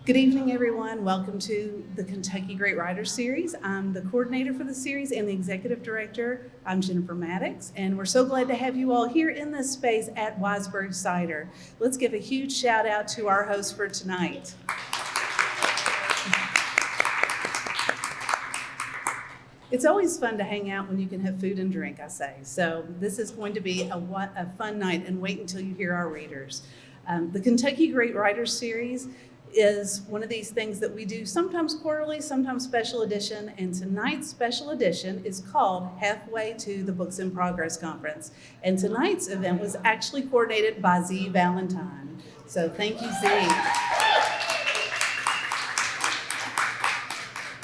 Good evening, everyone. Welcome to the Kentucky Great Writers Series. I'm the coordinator for the series and the executive director. I'm Jennifer Mattox, and we're so glad to have you all here in this space at Wisebird Cider. Let's give a huge shout out to our host for tonight. It's always fun to hang out when you can have food and drink, I say. So this is going to be a fun night, and wait until you hear our readers. The Kentucky Great Writers Series is one of these things that we do sometimes quarterly, sometimes special edition, and tonight's special edition is called Halfway to the Books in Progress Conference. And tonight's event was actually coordinated by Z Valentine. So thank you, Z.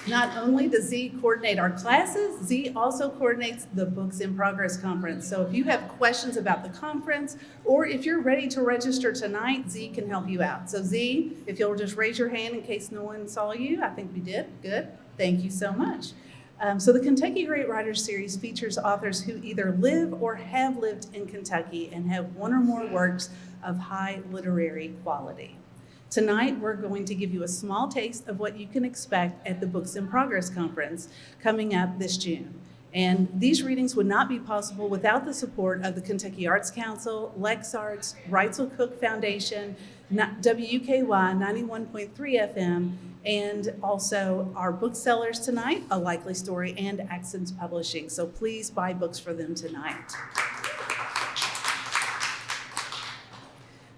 Not only does Z coordinate our classes, Z also coordinates the Books in Progress Conference. So if you have questions about the conference, or if you're ready to register tonight, Z can help you out. So Z, if you'll just raise your hand in case no one saw you. I think we did. Good. Thank you so much. So the Kentucky Great Writers Series features authors who either live or have lived in Kentucky and have one or more works of high literary quality. Tonight, we're going to give you a small taste of what you can expect at the Books in Progress Conference coming up this June. And these readings would not be possible without the support of the Kentucky Arts Council, LexArts, Wrightsville Cook Foundation, WKY 91.3 FM, and also our booksellers tonight, A Likely Story and Accents Publishing. So please buy books for them tonight.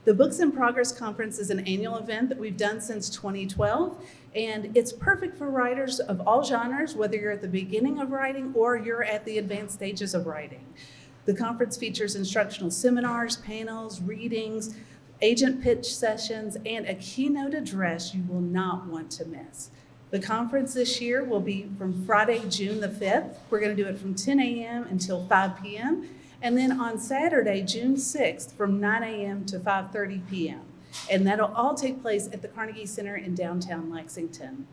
The Books in Progress Conference is an annual event that we've done since 2012, and it's perfect for writers of all genres, whether you're at the beginning of writing or you're at the advanced stages of writing. The conference features instructional seminars, panels, readings, agent pitch sessions, and a keynote address you will not want to miss. The conference this year will be from Friday, June the 5th. We're going to do it from 10 a.m. until 5 p.m., and then on Saturday, June 6th, from 9 a.m. to 5:30 p.m. And that'll all take place at the Carnegie Center in downtown Lexington.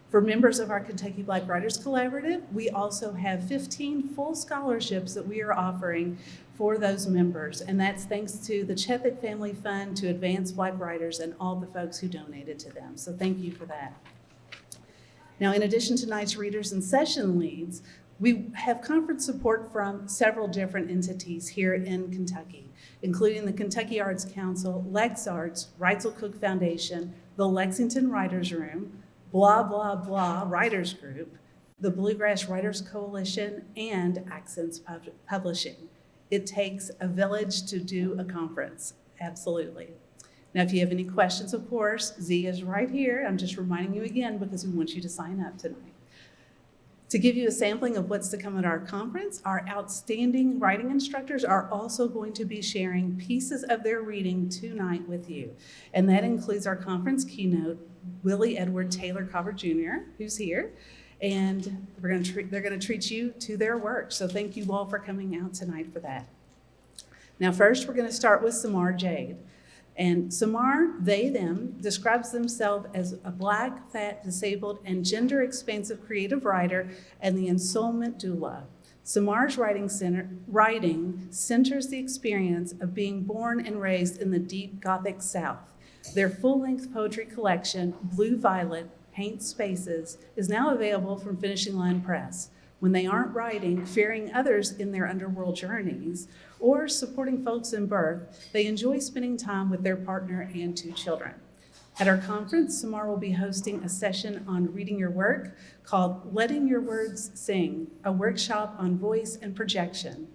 For members of our Kentucky Black Writers Collaborative, we also have 15 full scholarships that we are offering for those members. And that's thanks to the Chethick Family Fund, to Advance Black Writers, and all the folks who donated to them. So thank you for that. Now, in addition to tonight's readers and session leads, we have conference support from several different entities here in Kentucky, including the Kentucky Arts Council, LexArts, Wrightsville Cook Foundation, the Lexington Writers Room, Blah Blah Blah Writers Group, the Bluegrass Writers Coalition, and Accents Publishing. It takes a village to do a conference, absolutely. Now, if you have any questions, of course, Z is right here. I'm just reminding you again because we want you to sign up tonight. To give you a sampling of what's to come at our conference, our outstanding writing instructors are also going to be sharing pieces of their reading tonight with you. And that includes our conference keynote, Willie Edward Taylor Carver Jr., who's here. And they're going to treat you to their work. So thank you all for coming out tonight for that. Now, first, we're going to start with Samar Jade. And Samar, they, them, describes themselves as a Black, fat, disabled, and gender-expansive creative writer and the ensoulment doula. Samar's writing centers the experience of being born and raised in the deep Gothic South. Their full-length poetry collection, Blue Violet, Paint Spaces, is now available from Finishing Line Press. When they aren't writing, fearing others in their underworld journeys, or supporting folks in birth, they enjoy spending time with their partner and 2 children. At our conference, Samar will be hosting a session on reading your work called Letting Your Words Sing, a workshop on voice and projection.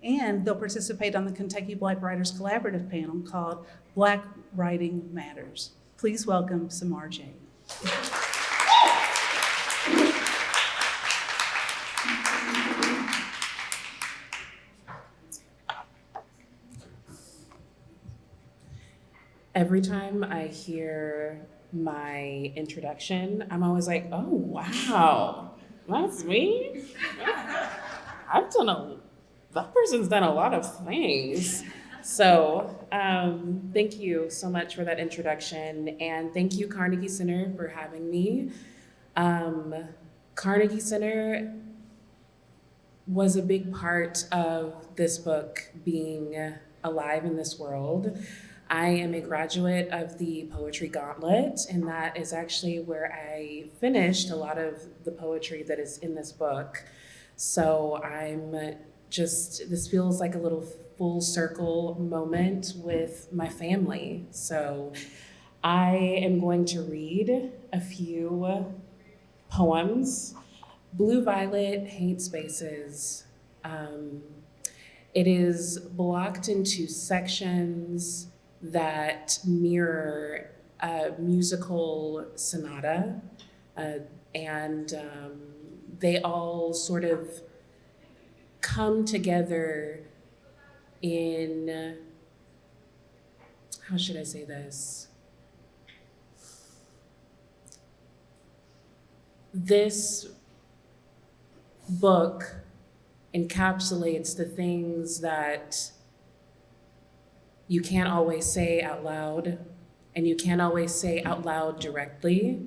And they'll participate on the Kentucky Black Writers Collaborative panel called Black Writing Matters. Please welcome Samar Jade. Every time I hear my introduction, I'm always like, oh, wow, that's me? That person's done a lot of things. So thank you so much for that introduction. And thank you, Carnegie Center, for having me. Carnegie Center was a big part of this book being alive in this world. I am a graduate of the Poetry Gauntlet, and that is actually where I finished a lot of the poetry that is in this book. So this feels like a little full circle moment with my family. So I am going to read a few poems. Blue Violet, Hate Spaces. It is blocked into sections that mirror a musical sonata, and they all sort of come together in, how should I say this? This book encapsulates the things that you can't always say out loud, and you can't always say out loud directly.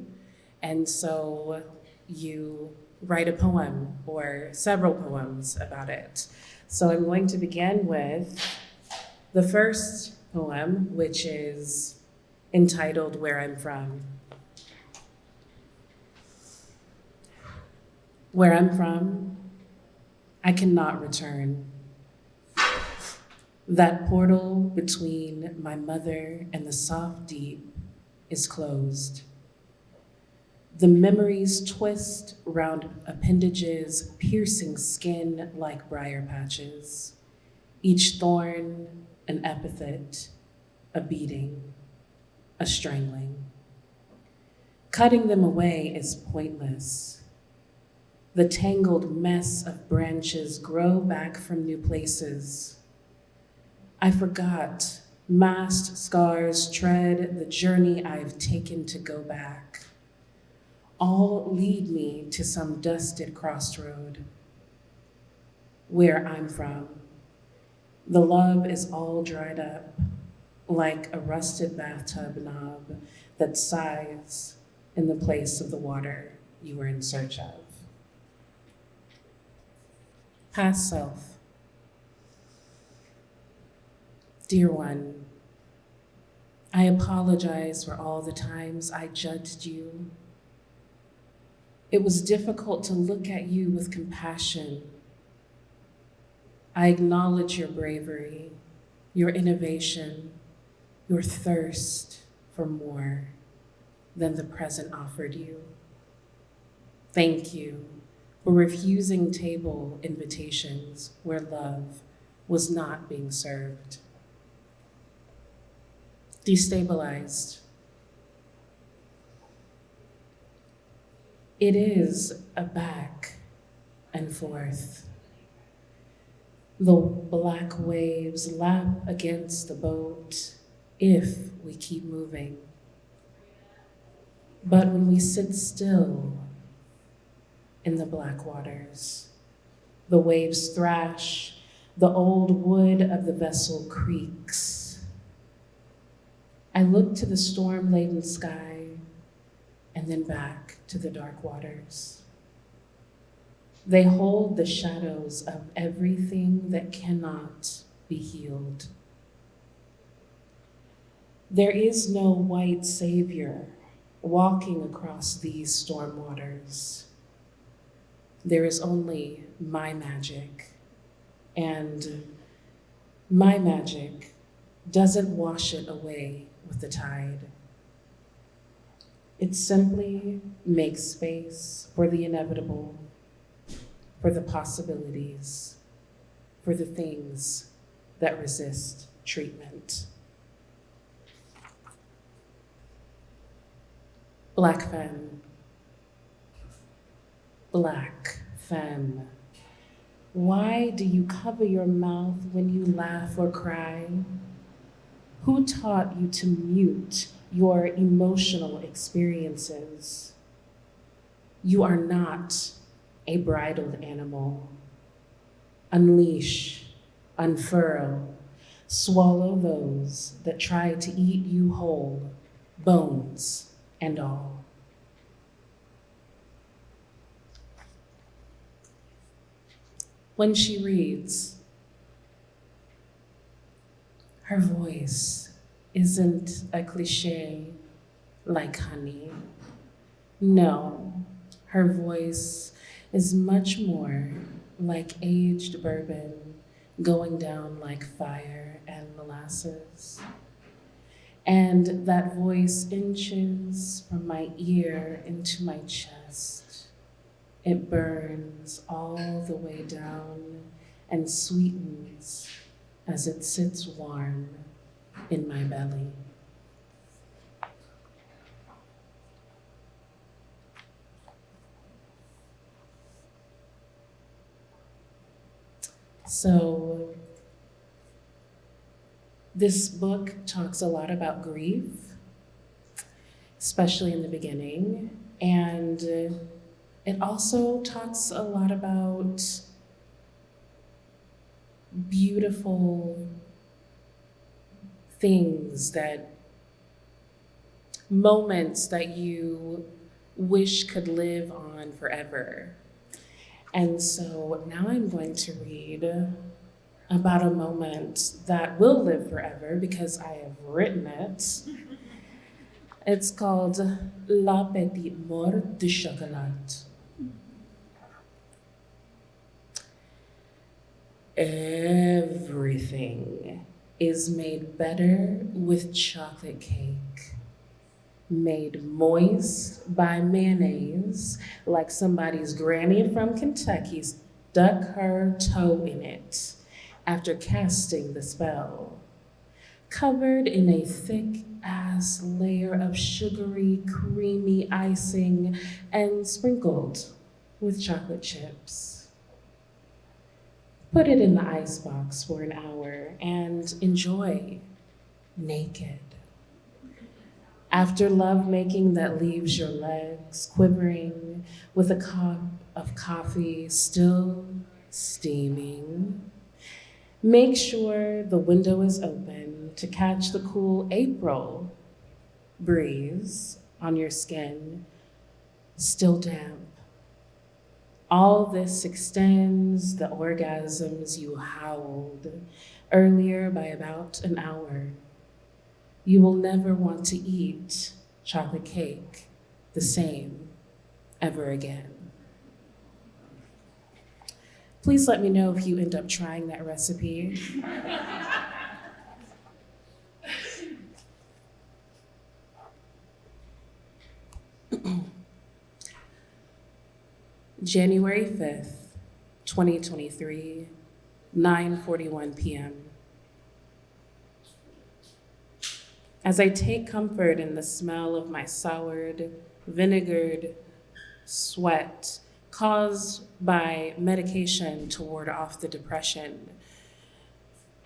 And so you write a poem or several poems about it. So I'm going to begin with the first poem, which is entitled Where I'm From. Where I'm from, I cannot return. That portal between my mother and the soft deep is closed. The memories twist round appendages, piercing skin like briar patches. Each thorn an epithet, a beating, a strangling. Cutting them away is pointless. The tangled mess of branches grow back from new places. I forgot, masked scars tread the journey I've taken to go back. All lead me to some dusted crossroad. Where I'm from, the love is all dried up, like a rusted bathtub knob that sighs in the place of the water you were in search of. Past self. Dear one, I apologize for all the times I judged you. It was difficult to look at you with compassion. I acknowledge your bravery, your innovation, your thirst for more than the present offered you. Thank you for refusing table invitations where love was not being served. Destabilized. It is a back and forth. The black waves lap against the boat if we keep moving. But when we sit still in the black waters, the waves thrash, the old wood of the vessel creaks. I look to the storm-laden sky and then back to the dark waters. They hold the shadows of everything that cannot be healed. There is no white savior walking across these storm waters. There is only my magic, and my magic doesn't wash it away with the tide. It simply makes space for the inevitable, for the possibilities, for the things that resist treatment. Black femme. Black femme. Why do you cover your mouth when you laugh or cry? Who taught you to mute your emotional experiences? You are not a bridled animal. Unleash, unfurl, swallow those that try to eat you whole, bones and all. When she reads, her voice isn't a cliche like honey. No, her voice is much more like aged bourbon going down like fire and molasses. And that voice inches from my ear into my chest. It burns all the way down and sweetens as it sits warm in my belly. So, this book talks a lot about grief, especially in the beginning, and it also talks a lot about beautiful things moments that you wish could live on forever. And so now I'm going to read about a moment that will live forever because I have written it. It's called La Petite Mort de Chocolat. Everything is made better with chocolate cake. Made moist by mayonnaise, like somebody's granny from Kentucky stuck her toe in it after casting the spell. Covered in a thick-ass layer of sugary, creamy icing and sprinkled with chocolate chips. Put it in the icebox for an hour and enjoy naked. After lovemaking that leaves your legs quivering with a cup of coffee still steaming, make sure the window is open to catch the cool April breeze on your skin, still damp. All this extends the orgasms you howled earlier by about an hour. You will never want to eat chocolate cake the same ever again. Please let me know if you end up trying that recipe. January 5th, 2023, 9:41 p.m. As I take comfort in the smell of my soured, vinegared sweat caused by medication to ward off the depression,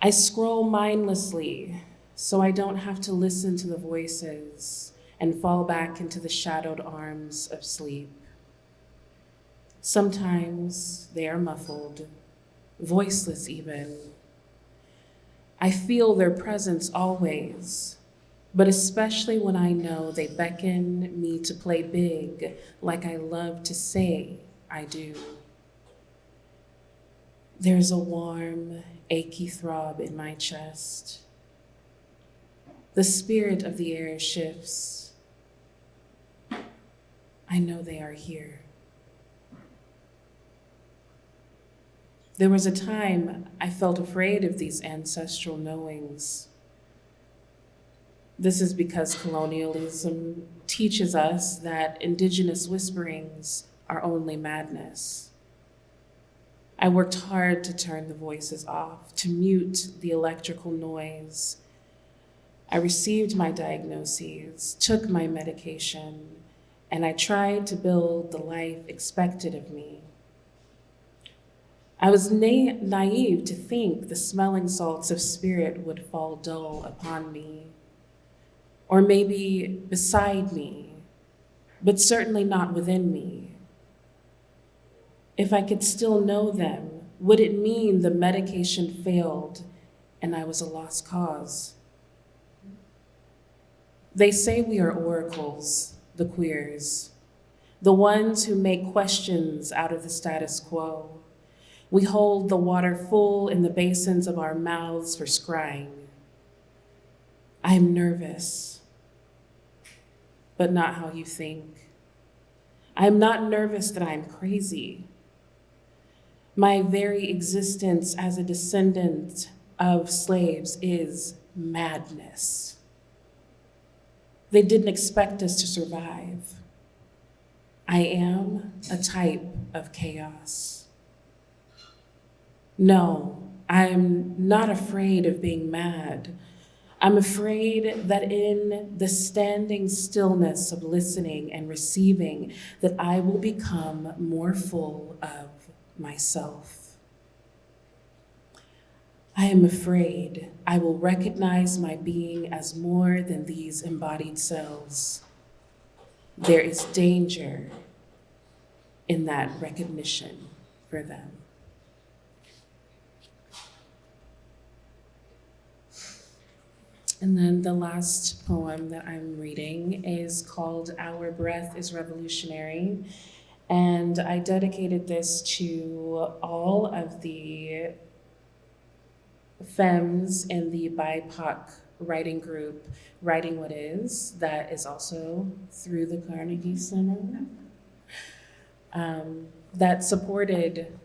I scroll mindlessly so I don't have to listen to the voices and fall back into the shadowed arms of sleep. Sometimes they are muffled, voiceless even. I feel their presence always, but especially when I know they beckon me to play big, like I love to say I do. There's a warm, achy throb in my chest. The spirit of the air shifts. I know they are here. There was a time I felt afraid of these ancestral knowings. This is because colonialism teaches us that indigenous whisperings are only madness. I worked hard to turn the voices off, to mute the electrical noise. I received my diagnoses, took my medication, and I tried to build the life expected of me. I was naive to think the smelling salts of spirit would fall dull upon me, or maybe beside me, but certainly not within me. If I could still know them, would it mean the medication failed and I was a lost cause? They say we are oracles, the queers, the ones who make questions out of the status quo. We hold the water full in the basins of our mouths for scrying. I'm nervous, but not how you think. I'm not nervous that I'm crazy. My very existence as a descendant of slaves is madness. They didn't expect us to survive. I am a type of chaos. No, I'm not afraid of being mad. I'm afraid that in the standing stillness of listening and receiving, that I will become more full of myself. I am afraid I will recognize my being as more than these embodied cells. There is danger in that recognition for them. And then the last poem that I'm reading is called Our Breath is Revolutionary. And I dedicated this to all of the femmes in the BIPOC writing group, Writing What Is, that is also through the Carnegie Center, that supported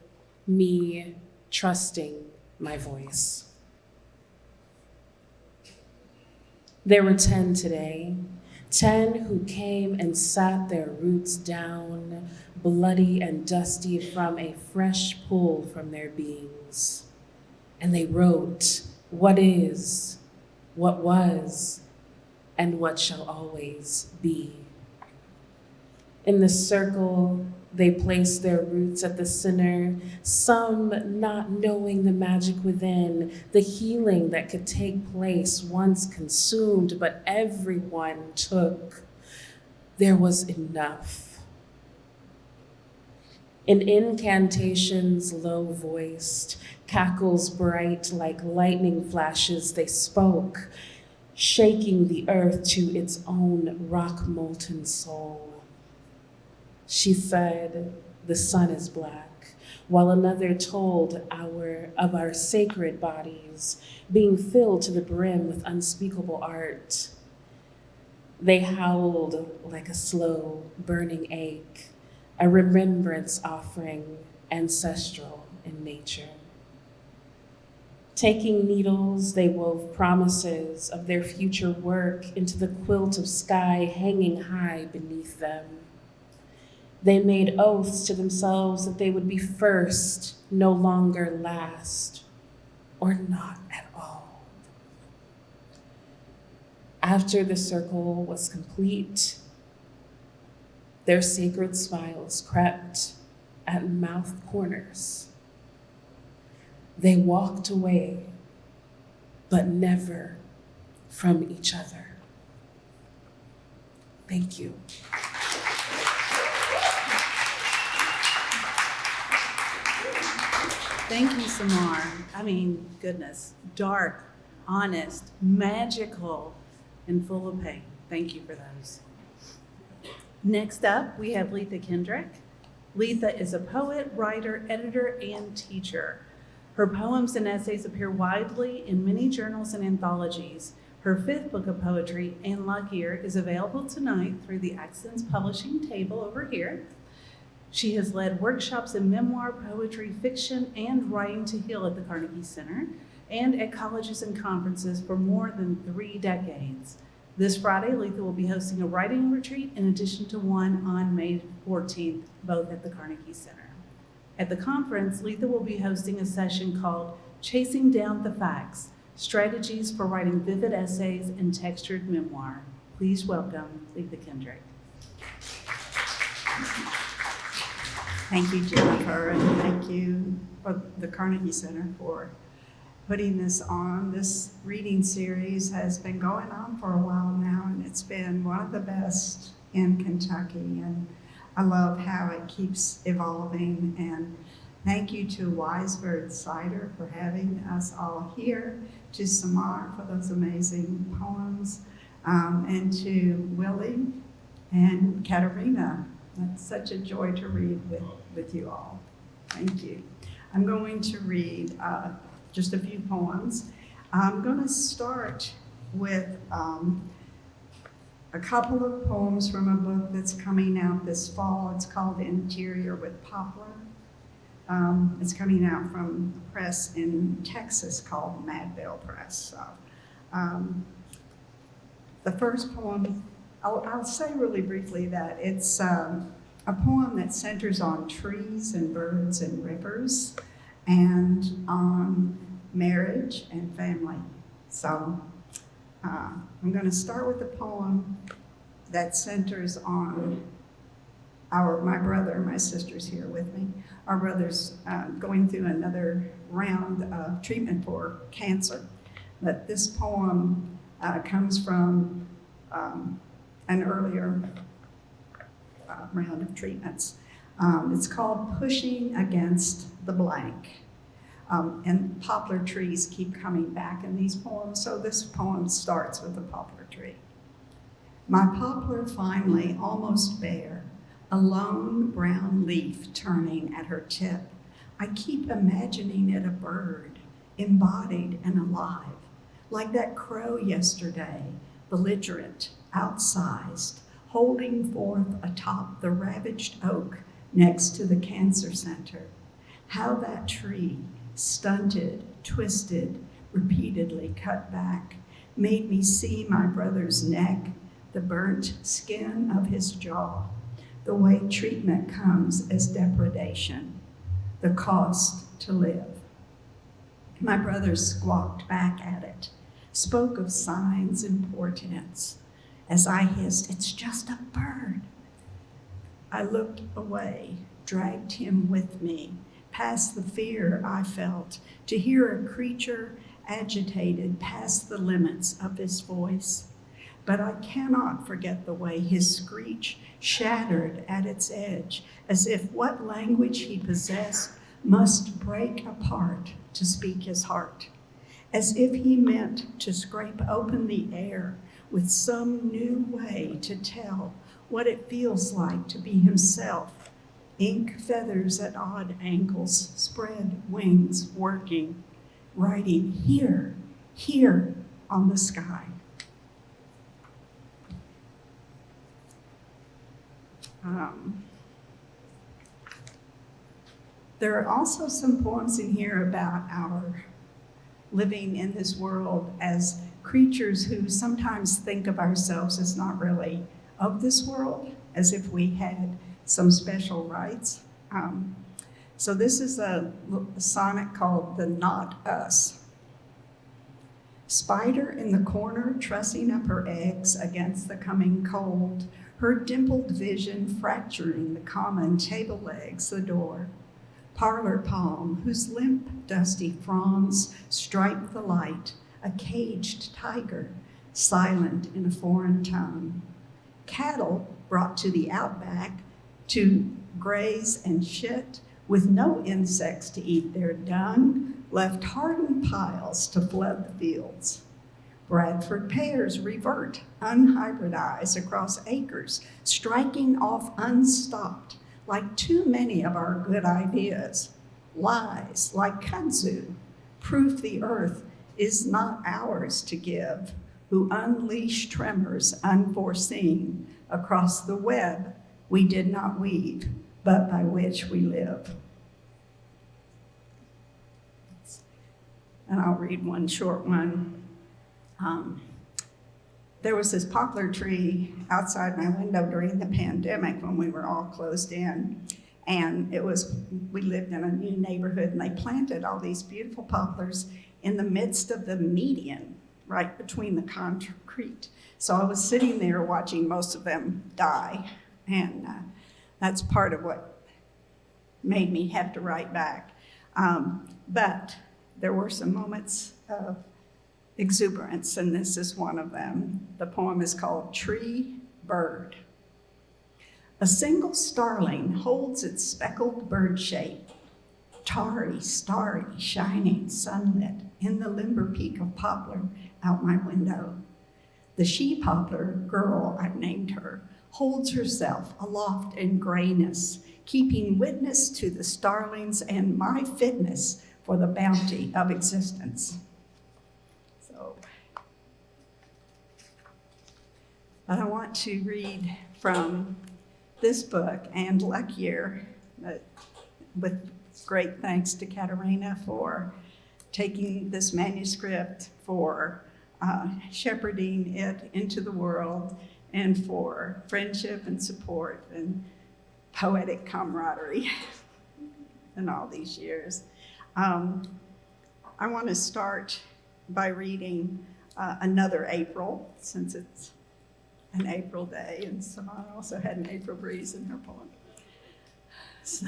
me trusting my voice. There were 10 today, 10 who came and sat their roots down, bloody and dusty from a fresh pull from their beings. And they wrote what is, what was, and what shall always be. In the circle, they placed their roots at the center, some not knowing the magic within, the healing that could take place once consumed, but everyone took. There was enough. In incantations low-voiced, cackles bright like lightning flashes, they spoke, shaking the earth to its own rock-molten soul. She said, the sun is black, while another told of our sacred bodies being filled to the brim with unspeakable art. They howled like a slow burning ache, a remembrance offering ancestral in nature. Taking needles, they wove promises of their future work into the quilt of sky hanging high beneath them. They made oaths to themselves that they would be first, no longer last, or not at all. After the circle was complete, their sacred smiles crept at mouth corners. They walked away, but never from each other. Thank you. Thank you, Samar. I mean, goodness, dark, honest, magical, and full of pain. Thank you for those. Next up, we have Leatha Kendrick. Leatha is a poet, writer, editor, and teacher. Her poems and essays appear widely in many journals and anthologies. Her 5th book of poetry, And Luckier, is available tonight through the Accents Publishing table over here. She has led workshops in memoir, poetry, fiction, and writing to heal at the Carnegie Center and at colleges and conferences for more than 3 decades. This Friday, Leatha will be hosting a writing retreat in addition to one on May 14th, both at the Carnegie Center. At the conference, Leatha will be hosting a session called Chasing Down the Facts, Strategies for Writing Vivid Essays and Textured Memoir. Please welcome Leatha Kendrick. Thank you, Jennifer, and thank you for the Carnegie Center for putting this on. This reading series has been going on for a while now, and it's been one of the best in Kentucky, and I love how it keeps evolving. And thank you to Wisebird, Cider for having us all here, to Samar for those amazing poems, and to Willie and Katerina. It's such a joy to read with you all. Thank you. I'm going to read just a few poems. I'm going to start with a couple of poems from a book that's coming out this fall. It's called Interior with Poplar. It's coming out from a press in Texas called Madville Press. So, the first poem, I'll say really briefly that it's a poem that centers on trees and birds and rivers and on marriage and family. So I'm going to start with a poem that centers on my brother. My sister's here with me. Our brother's going through another round of treatment for cancer. But this poem comes from an earlier round of treatments. It's called Pushing Against the Blank. And poplar trees keep coming back in these poems, so this poem starts with a poplar tree. My poplar finally almost bare, a lone brown leaf turning at her tip. I keep imagining it a bird, embodied and alive, like that crow yesterday, belligerent, outsized, holding forth atop the ravaged oak next to the cancer center. How that tree, stunted, twisted, repeatedly cut back, made me see my brother's neck, the burnt skin of his jaw, the way treatment comes as depredation, the cost to live. My brother squawked back at it, spoke of signs and portents. As I hissed, "It's just a bird." I looked away, dragged him with me, past the fear I felt, to hear a creature agitated past the limits of his voice. But I cannot forget the way his screech shattered at its edge, as if what language he possessed must break apart to speak his heart, as if he meant to scrape open the air with some new way to tell what it feels like to be himself. Ink feathers at odd angles, spread wings working, writing here, here on the sky. There are also some poems in here about our living in this world as creatures who sometimes think of ourselves as not really of this world, as if we had some special rights. So this is a sonnet called The Not Us. Spider in the corner, trussing up her eggs against the coming cold, her dimpled vision fracturing the common table legs, the door. Parlor palm, whose limp, dusty fronds stripe the light, a caged tiger, silent in a foreign tongue. Cattle brought to the outback to graze and shit, with no insects to eat their dung, left hardened piles to flood the fields. Bradford pears revert, unhybridized across acres, striking off unstopped, like too many of our good ideas. Lies, like kudzu, proof the earth is not ours to give, who unleash tremors unforeseen across the web we did not weave, but by which we live. And I'll read one short one. There was this poplar tree outside my window during the pandemic when we were all closed in. And we lived in a new neighborhood, and they planted all these beautiful poplars in the midst of the median, right between the concrete. So I was sitting there watching most of them die. And that's part of what made me have to write back. But there were some moments of exuberance, and this is one of them. The poem is called Tree Bird. A single starling holds its speckled bird shape, tarry, starry, shining, sunlit, in the limber peak of poplar out my window. The she-poplar girl, I've named her, holds herself aloft in grayness, keeping witness to the starlings and my fitness for the bounty of existence. So, But I want to read from this book, And Luckier, with great thanks to Katerina for taking this manuscript, for shepherding it into the world, and for friendship and support and poetic camaraderie in all these years. I want to start by reading Another April, since it's an April day, and Samar also had an April breeze in her poem. So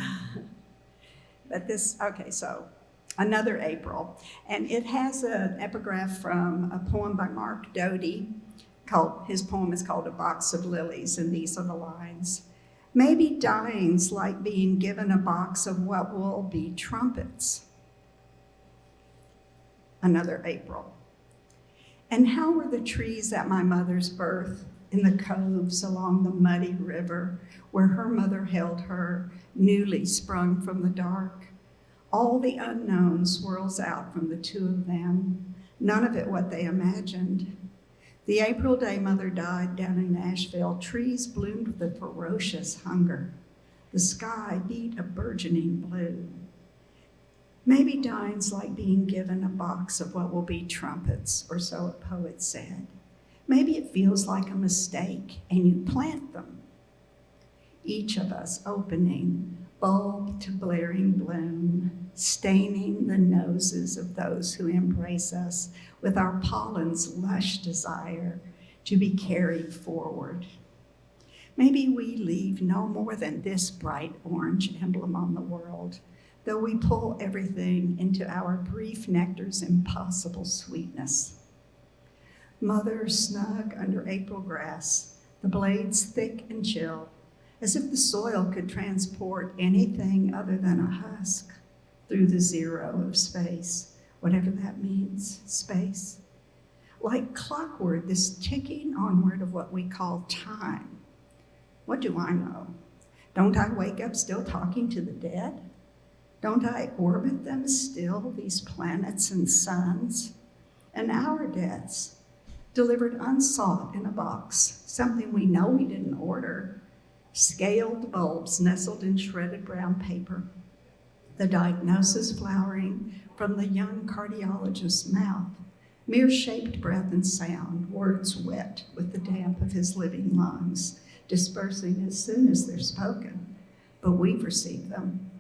Another April, and it has an epigraph from a poem by Mark Doty. His poem is called A Box of Lilies, and these are the lines. Maybe dying's like being given a box of what will be trumpets. Another April. And how were the trees at my mother's birth, in the coves along the muddy river, where her mother held her, newly sprung from the dark? All the unknown swirls out from the two of them, none of it what they imagined. The April day mother died down in Nashville. Trees bloomed with a ferocious hunger. The sky beat a burgeoning blue. Maybe dying's like being given a box of what will be trumpets, or so a poet said. Maybe it feels like a mistake, and you plant them. Each of us opening bulb to blaring bloom, staining the noses of those who embrace us with our pollen's lush desire to be carried forward. Maybe we leave no more than this bright orange emblem on the world, though we pull everything into our brief nectar's impossible sweetness. Mother snug under April grass, the blades thick and chill, as if the soil could transport anything other than a husk through the zero of space, whatever that means, space. Like clockwork, this ticking onward of what we call time. What do I know? Don't I wake up still talking to the dead? Don't I orbit them still, these planets and suns? And our deaths, delivered unsought in a box, something we know we didn't order, scaled bulbs nestled in shredded brown paper, the diagnosis flowering from the young cardiologist's mouth, mere shaped breath and sound, words wet with the damp of his living lungs, dispersing as soon as they're spoken, but we've received them.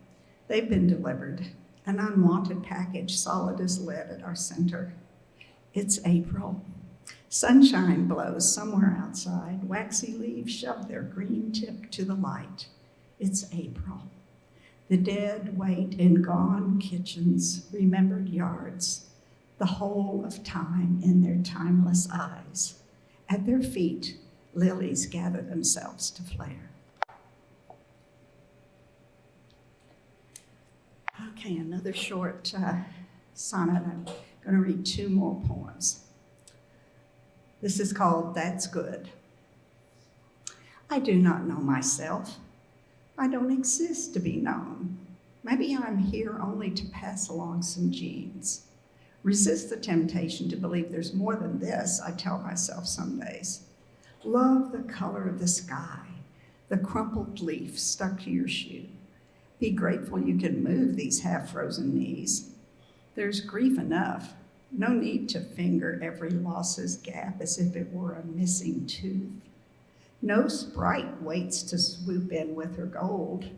They've been delivered, an unwanted package solid as lead at our center. It's April. Sunshine blows somewhere outside. Waxy leaves shove their green tip to the light. It's April. The dead wait in gone kitchens, remembered yards, the whole of time in their timeless eyes. At their feet, lilies gather themselves to flare. Okay, another short sonnet. I'm going to read two more poems. This is called That's Good. I do not know myself. I don't exist to be known. Maybe I'm here only to pass along some genes. Resist the temptation to believe there's more than this, I tell myself some days. Love the color of the sky, the crumpled leaf stuck to your shoe. Be grateful you can move these half-frozen knees. There's grief enough. No need to finger every loss's gap as if it were a missing tooth. No sprite waits to swoop in with her gold.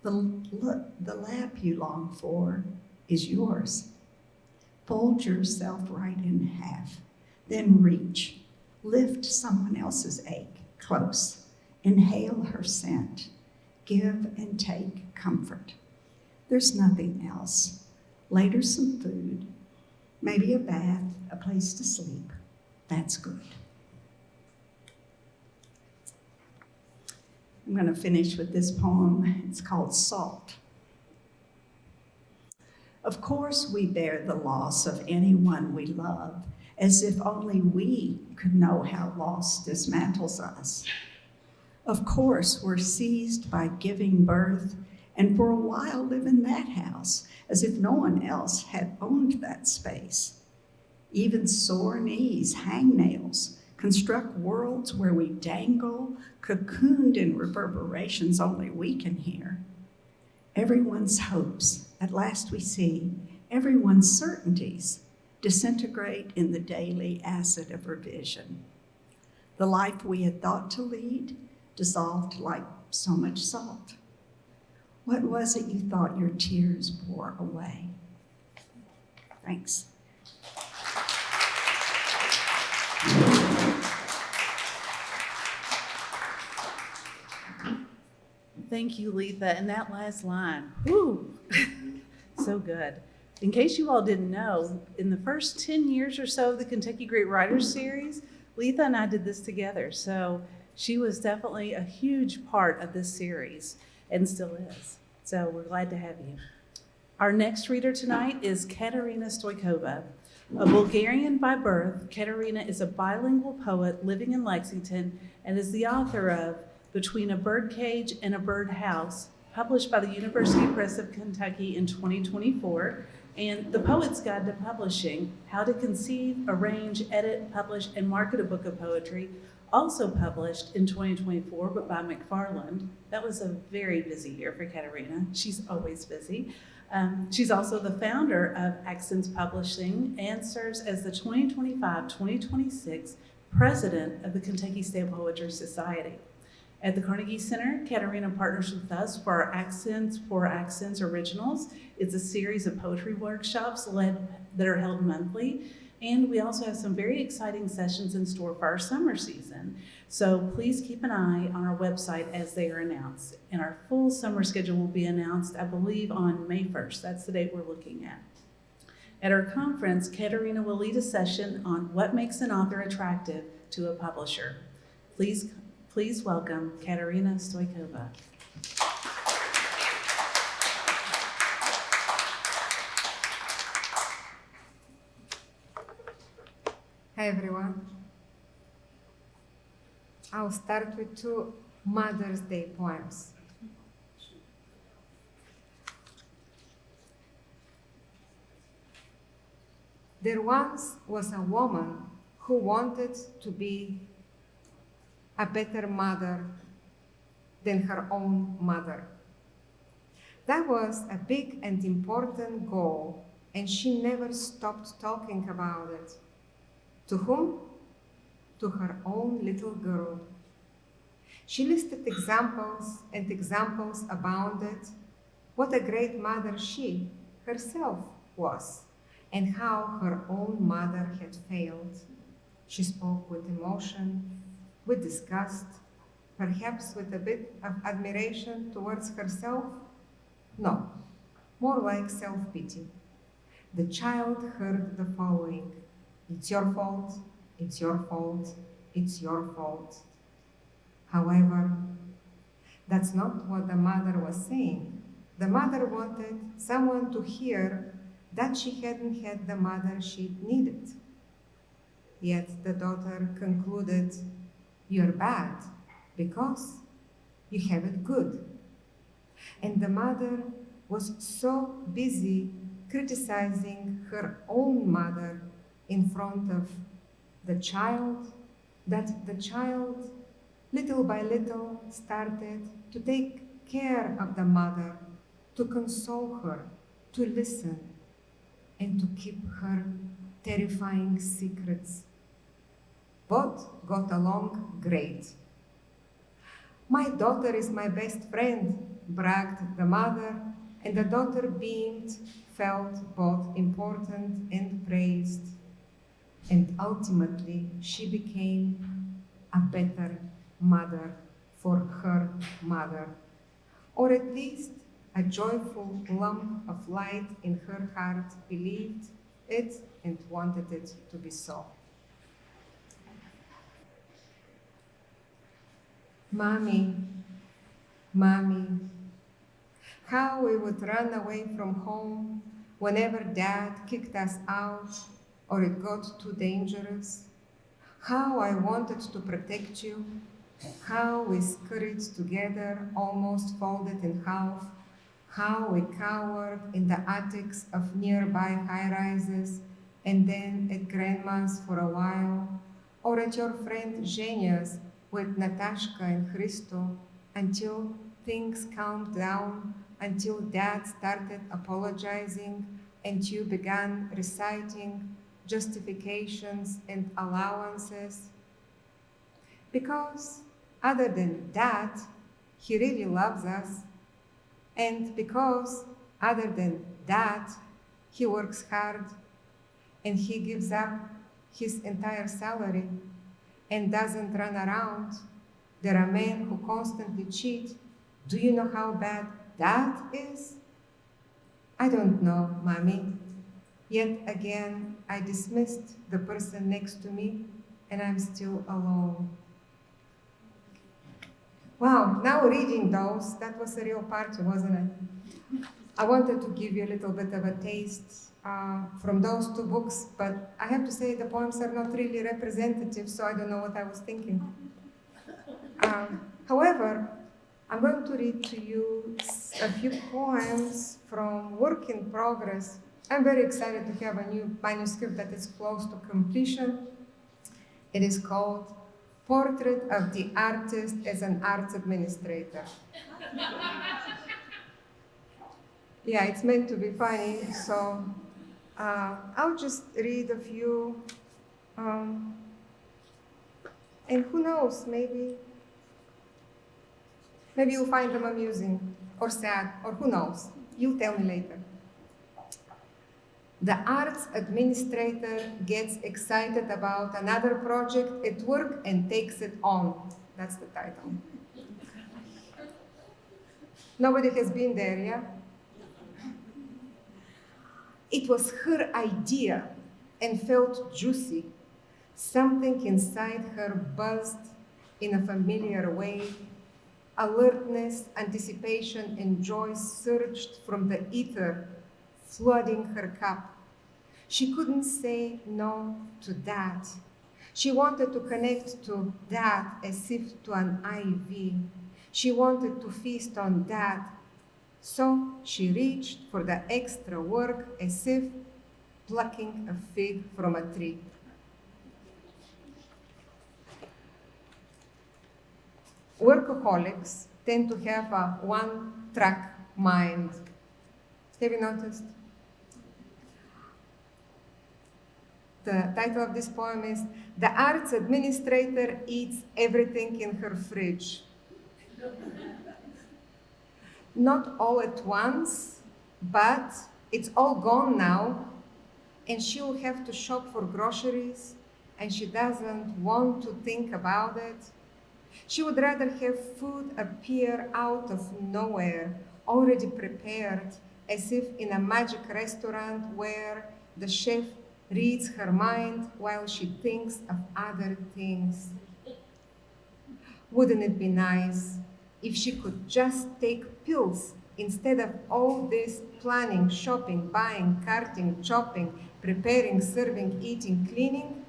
The lap you long for is yours. Fold yourself right in half, then reach. Lift someone else's ache close. Inhale her scent. Give and take comfort. There's nothing else. Later some food. Maybe a bath, a place to sleep. That's good. I'm going to finish with this poem. It's called Salt. Of course we bear the loss of anyone we love, as if only we could know how loss dismantles us. Of course we're seized by giving birth, and for a while live in that house, as if no one else had owned that space. Even sore knees, hangnails, construct worlds where we dangle, cocooned in reverberations only we can hear. Everyone's hopes, at last we see, everyone's certainties disintegrate in the daily acid of revision. The life we had thought to lead dissolved like so much salt. What was it you thought your tears bore away? Thanks. Thank you, Leatha. And that last line, whoo, so good. In case you all didn't know, in the first 10 years or so of the Kentucky Great Writers Series, Leatha and I did this together. So she was definitely a huge part of this series and still is. So we're glad to have you. Our next reader tonight is Katerina Stoykova. A Bulgarian by birth, Katerina is a bilingual poet living in Lexington and is the author of Between a Birdcage and a Birdhouse, published by the University Press of Kentucky in 2024, and The Poet's Guide to Publishing, How to Conceive, Arrange, Edit, Publish, and Market a Book of Poetry, also published in 2024, but by McFarland. That was a very busy year for Katerina. She's always busy. She's also the founder of Accents Publishing and serves as the 2025-2026 president of the Kentucky State Poetry Society. At the Carnegie Center, Katerina partners with us for our Accents for Accents Originals. It's a series of poetry workshops that are held monthly. And we also have some very exciting sessions in store for our summer season. So please keep an eye on our website as they are announced. And our full summer schedule will be announced, I believe, on May 1st. That's the date we're looking at. At our conference, Katerina will lead a session on what makes an author attractive to a publisher. Please welcome Katerina Stoykova. Hi everyone. I'll start with two Mother's Day poems. There once was a woman who wanted to be a better mother than her own mother. That was a big and important goal, and she never stopped talking about it. To whom? To her own little girl. She listed examples, and examples abounded, what a great mother she herself was, and how her own mother had failed. She spoke with emotion, with disgust, perhaps with a bit of admiration towards herself. No, more like self-pity. The child heard the following: "It's your fault, it's your fault, it's your fault." However, that's not what the mother was saying. The mother wanted someone to hear that she hadn't had the mother she needed. Yet the daughter concluded, "You're bad because you have it good." And the mother was so busy criticizing her own mother in front of the child that the child, little by little, started to take care of the mother, to console her, to listen, and to keep her terrifying secrets. Both got along great. "My daughter is my best friend," bragged the mother, and the daughter beamed, felt both important and praised. And ultimately, she became a better mother for her mother, or at least a joyful lump of light in her heart believed it and wanted it to be so. Mommy, Mommy, how we would run away from home whenever Dad kicked us out or it got too dangerous. How I wanted to protect you. How we scurried together, almost folded in half. How we cowered in the attics of nearby high-rises and then at Grandma's for a while. or at your friend Zhenia's with Natashka and Christo until things calmed down, until Dad started apologizing and you began reciting justifications and allowances. Because other than that, he really loves us. And because other than that, he works hard and he gives up his entire salary and doesn't run around. There are men who constantly cheat. Do you know how bad that is? I don't know, Mommy. Yet again, I dismissed the person next to me and I'm still alone. Wow, now reading those, that was a real party, wasn't it? I wanted to give you a little bit of a taste from those two books, but I have to say the poems are not really representative, so I don't know what I was thinking. However, I'm going to read to you a few poems from Work in Progress. I'm very excited to have a new manuscript that is close to completion. It is called Portrait of the Artist as an Arts Administrator. Yeah, it's meant to be funny, so I'll just read a few, and who knows, maybe you'll find them amusing or sad, or who knows, you'll tell me later. The arts administrator gets excited about another project at work and takes it on. That's the title. Nobody has been there, yeah? It was her idea and felt juicy. Something inside her buzzed in a familiar way. Alertness, anticipation, and joy surged from the ether, flooding her cup. She couldn't say no to that. She wanted to connect to that as if to an IV. She wanted to feast on that. So she reached for the extra work as if plucking a fig from a tree. Workaholics tend to have a one-track mind. Have you noticed? The title of this poem is The Arts Administrator Eats Everything in Her Fridge. Not all at once, but it's all gone now, and she will have to shop for groceries, and she doesn't want to think about it. She would rather have food appear out of nowhere, already prepared, as if in a magic restaurant where the chef reads her mind while she thinks of other things. Wouldn't it be nice if she could just take pills instead of all this planning, shopping, buying, carting, chopping, preparing, serving, eating, cleaning?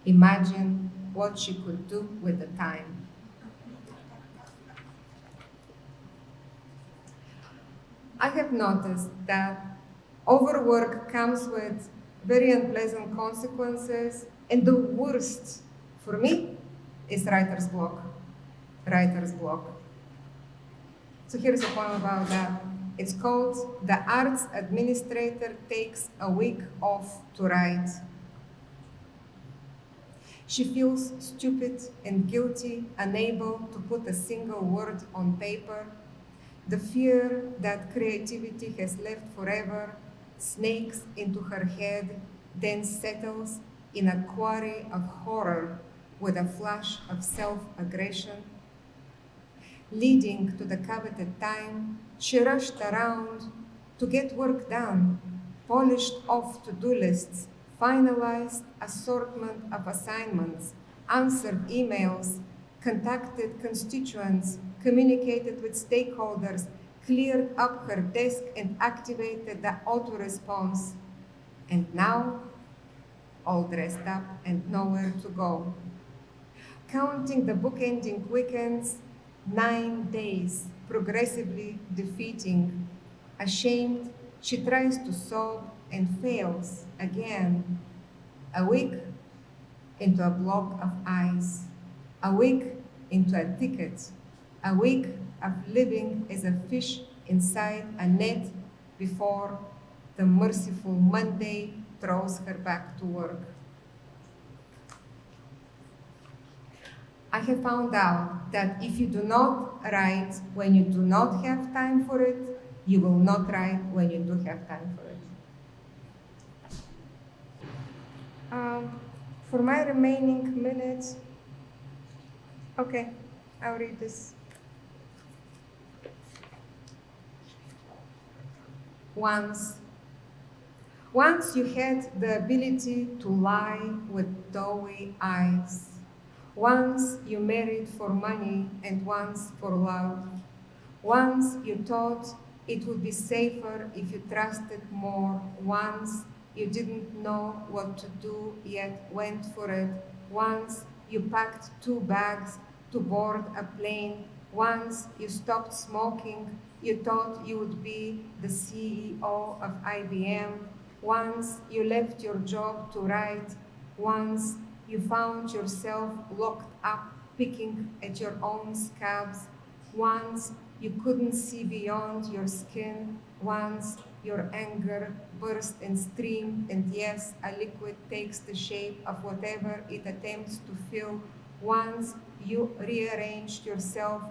Imagine what she could do with the time. I have noticed that overwork comes with very unpleasant consequences, and the worst for me is writer's block. Writer's block. So here's a poem about that. It's called The Arts Administrator Takes a Week Off to Write. She feels stupid and guilty, unable to put a single word on paper. The fear that creativity has left forever snakes into her head, then settles in a quarry of horror with a flash of self-aggression. Leading to the coveted time, she rushed around to get work done, polished off to-do lists, finalized assortment of assignments, answered emails, contacted constituents, communicated with stakeholders, cleared up her desk and activated the auto-response. And now, all dressed up and nowhere to go. Counting the book-ending weekends, 9 days, progressively defeating. Ashamed, she tries to sob and fails again. A week into a block of ice, a week into a ticket, a week of living as a fish inside a net before the merciful Monday throws her back to work. I have found out that if you do not write when you do not have time for it, you will not write when you do have time for it. For my remaining minutes, okay, I'll read this. Once you had the ability to lie with doughy eyes. Once you married for money and once for love. Once you thought it would be safer if you trusted more. Once you didn't know what to do yet went for it. Once you packed 2 bags to board a plane. Once you stopped smoking. You thought you would be the CEO of IBM. Once you left your job to write. Once you found yourself locked up picking at your own scabs. Once you couldn't see beyond your skin. Once your anger burst and streamed, and yes, a liquid takes the shape of whatever it attempts to fill. Once you rearranged yourself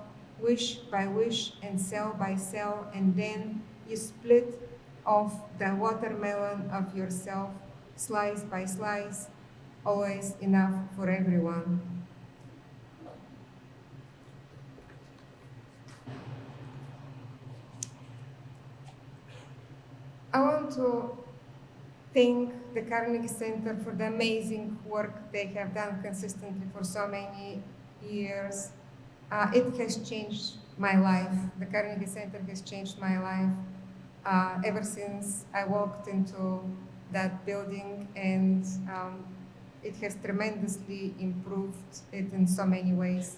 wish by wish and cell by cell, and then you split off the watermelon of yourself, slice by slice, always enough for everyone. I want to thank the Carnegie Center for the amazing work they have done consistently for so many years. It has changed my life. The Carnegie Center has changed my life ever since I walked into that building, and it has tremendously improved it in so many ways.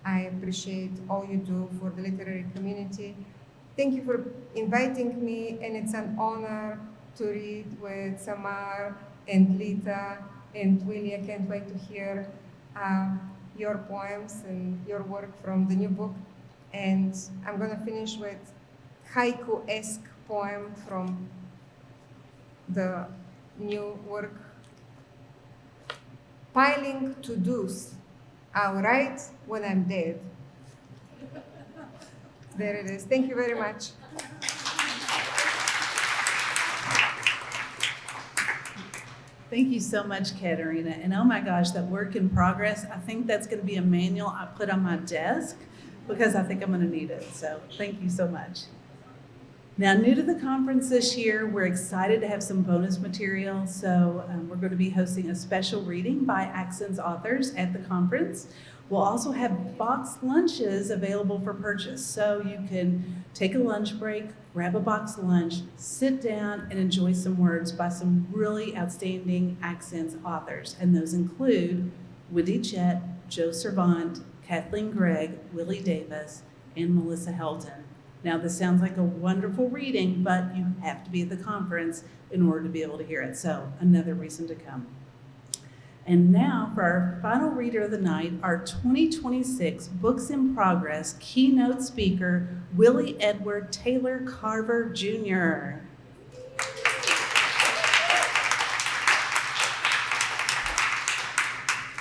I appreciate all you do for the literary community. Thank you for inviting me, and it's an honor to read with Samar and Leatha and Willie. I can't wait to hear your poems and your work from the new book. And I'm gonna finish with haiku-esque poem from the new work. Piling to-dos, I'll write when I'm dead. There it is. Thank you very much. Thank you so much, Katerina. And oh my gosh, that work in progress, I think that's going to be a manual I put on my desk because I think I'm going to need it. So thank you so much. Now, new to the conference this year, we're excited to have some bonus material. So we're going to be hosting a special reading by Accents authors at the conference. We'll also have boxed lunches available for purchase. So you can take a lunch break, grab a boxed lunch, sit down and enjoy some words by some really outstanding Accents authors. And those include Wendy Chet, Joe Servant, Kathleen Gregg, Willie Davis, and Melissa Helton. Now, this sounds like a wonderful reading, but you have to be at the conference in order to be able to hear it. So another reason to come. And now for our final reader of the night, our 2026 Books in Progress keynote speaker, Willie Edward Taylor Carver, Jr.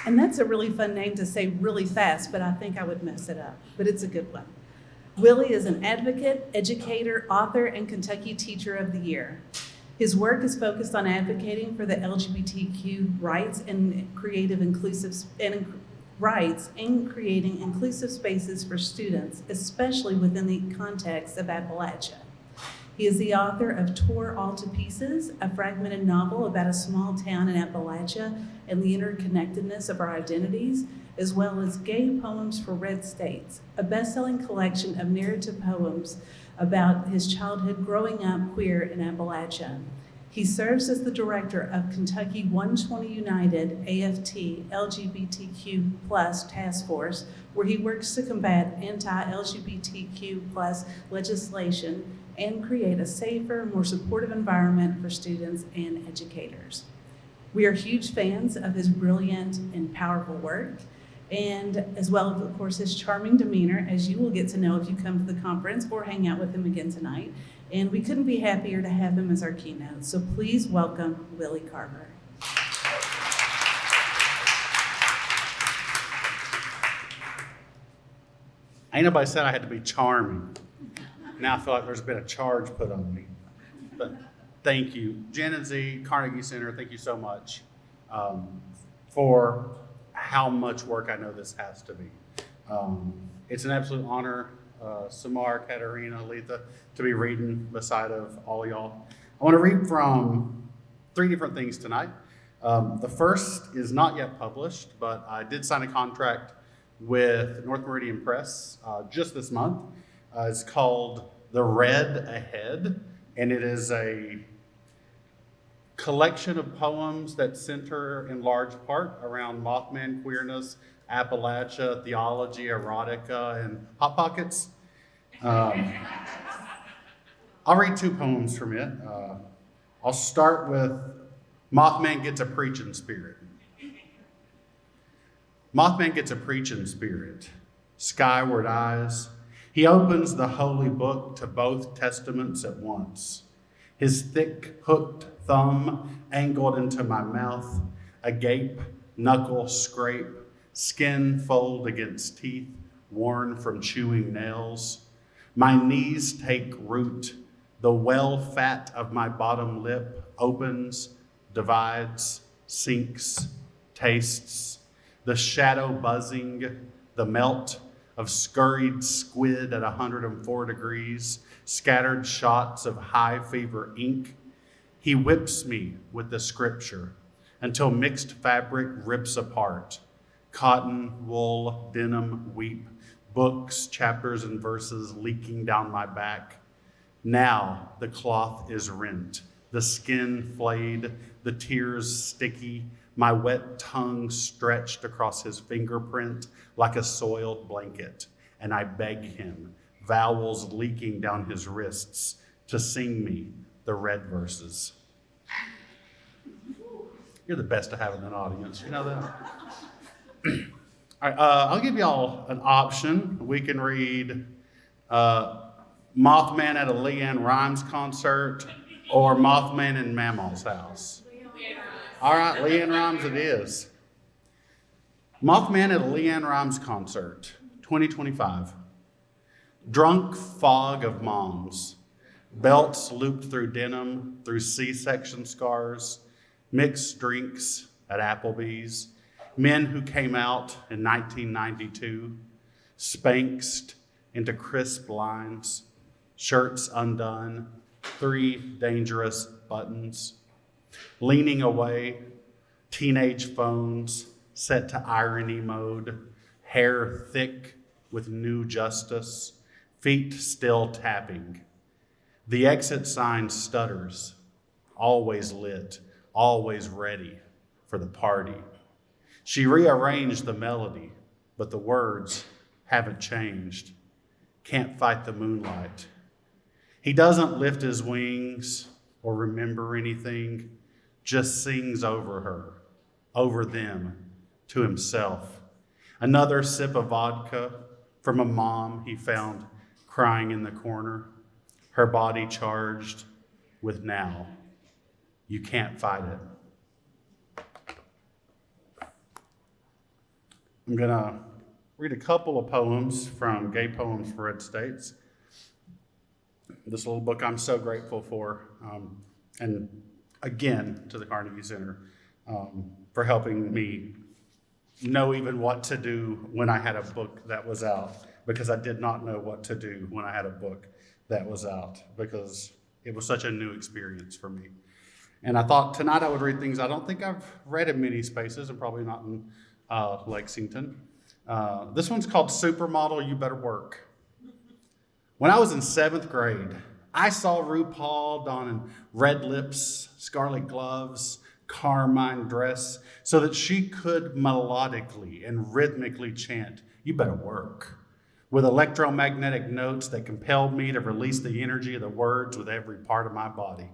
And that's a really fun name to say really fast, but I think I would mess it up, but it's a good one. Willie is an advocate, educator, author, and Kentucky Teacher of the Year. His work is focused on advocating for the LGBTQ rights and creating inclusive spaces for students, especially within the context of Appalachia. He is the author of Tore All to Pieces, a fragmented novel about a small town in Appalachia and the interconnectedness of our identities, as well as Gay Poems for Red States, a best-selling collection of narrative poems about his childhood growing up queer in Appalachia. He serves as the director of Kentucky 120 United AFT LGBTQ+ Task Force, where he works to combat anti-LGBTQ+ legislation and create a safer, more supportive environment for students and educators. We are huge fans of his brilliant and powerful work, and as well as, of course, his charming demeanor, as you will get to know if you come to the conference or hang out with him again tonight. And we couldn't be happier to have him as our keynote. So please welcome Willie Carver. Ain't nobody said I had to be charming. Now I feel like there's been a charge put on me. But thank you. Jen and Z, Carnegie Center, thank you so much for how much work I know this has to be. It's an absolute honor, Samar, Katerina, Leatha, to be reading beside of all y'all. I want to read from 3 different things tonight. The first is not yet published, but I did sign a contract with North Meridian Press just this month. It's called The Red Ahead, and it is a collection of poems that center in large part around Mothman queerness, Appalachia, theology, erotica, and Hot Pockets. I'll read 2 poems from it. I'll start with Mothman Gets a Preaching Spirit. Mothman gets a preaching spirit, skyward eyes. He opens the holy book to both testaments at once. His thick, hooked thumb angled into my mouth, agape, knuckle scrape, skin fold against teeth worn from chewing nails. My knees take root. The well fat of my bottom lip opens, divides, sinks, tastes. The shadow buzzing, the melt of scurried squid at 104 degrees, scattered shots of high fever ink. He whips me with the scripture until mixed fabric rips apart. Cotton, wool, denim, weep, books, chapters, and verses leaking down my back. Now the cloth is rent, the skin flayed, the tears sticky, my wet tongue stretched across his fingerprint like a soiled blanket, and I beg him, vowels leaking down his wrists, to sing me the red verses. You're the best to have in an audience, you know that? All right, I'll give y'all an option. We can read Mothman at a Leanne Rimes concert or Mothman in Mamaw's house. All right, Leanne Rimes it is. Mothman at a Leanne Rimes concert, 2025. Drunk fog of moms, belts looped through denim, through C-section scars, mixed drinks at Applebee's, men who came out in 1992, spanxed into crisp lines, shirts undone, 3 dangerous buttons, leaning away, teenage phones set to irony mode, hair thick with new justice, feet still tapping. The exit sign stutters, always lit, always ready for the party. She rearranged the melody, but the words haven't changed. Can't fight the moonlight. He doesn't lift his wings or remember anything, just sings over her, over them, to himself. Another sip of vodka from a mom he found crying in the corner, her body charged with now. You can't fight it. I'm gonna read a couple of poems from Gay Poems for Red States. This little book I'm so grateful for, and again to the Carnegie Center for helping me know even what to do when I had a book that was out, because I did not know what to do when I had a book that was out, because it was such a new experience for me. And I thought tonight I would read things I don't think I've read in many spaces, and probably not in Lexington. This one's called Supermodel, You Better Work. When I was in 7th grade, I saw RuPaul donning red lips, scarlet gloves, carmine dress, so that she could melodically and rhythmically chant, "You better work," with electromagnetic notes that compelled me to release the energy of the words with every part of my body.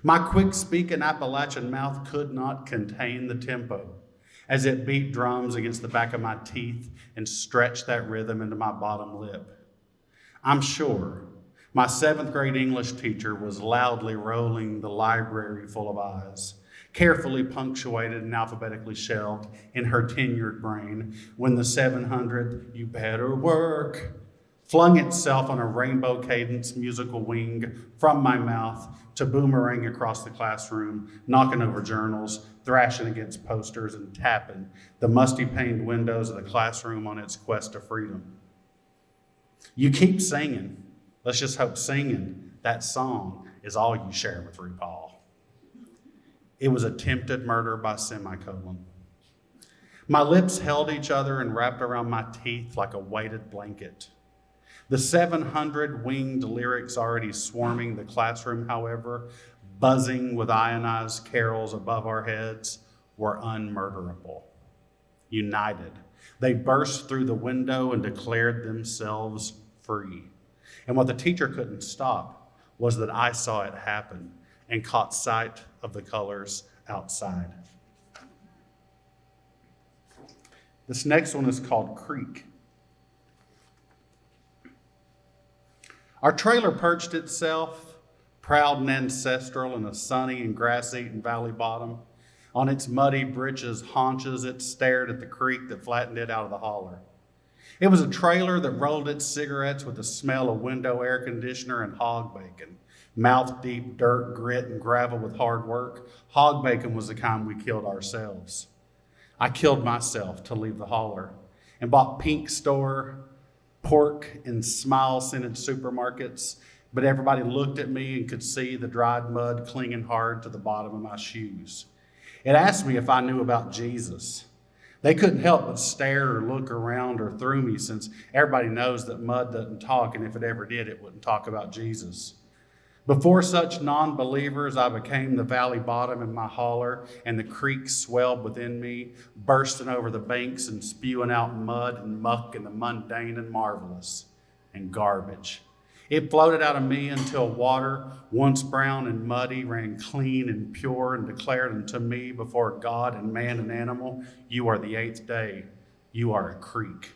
My quick-speaking Appalachian mouth could not contain the tempo as it beat drums against the back of my teeth and stretched that rhythm into my bottom lip. I'm sure my 7th grade English teacher was loudly rolling the library full of eyes, carefully punctuated and alphabetically shelved in her tenured brain, when the 700, "You better work," flung itself on a rainbow cadence musical wing from my mouth to boomerang across the classroom, knocking over journals, thrashing against posters, and tapping the musty-paned windows of the classroom on its quest to freedom. You keep singing. Let's just hope singing that song is all you share with RuPaul. It was attempted murder by semicolon. My lips held each other and wrapped around my teeth like a weighted blanket. The 700 winged lyrics already swarming the classroom, however, buzzing with ionized carols above our heads, were unmurderable. United, they burst through the window and declared themselves free. And what the teacher couldn't stop was that I saw it happen and caught sight of the colors outside. This next one is called Creek. Our trailer perched itself, proud and ancestral, in a sunny and grass-eaten valley bottom. On its muddy britches haunches, it stared at the creek that flattened it out of the holler. It was a trailer that rolled its cigarettes with the smell of window air conditioner and hog bacon. Mouth-deep dirt, grit, and gravel with hard work. Hog bacon was the kind we killed ourselves. I killed myself to leave the holler and bought pink store pork in smile-scented supermarkets, but everybody looked at me and could see the dried mud clinging hard to the bottom of my shoes. It asked me if I knew about Jesus. They couldn't help but stare or look around or through me, since everybody knows that mud doesn't talk, and if it ever did, it wouldn't talk about Jesus. Before such non-believers, I became the valley bottom in my holler, and the creek swelled within me, bursting over the banks and spewing out mud and muck and the mundane and marvelous and garbage. It floated out of me until water, once brown and muddy, ran clean and pure and declared unto me before God and man and animal, "You are the 8th day. You are a creek."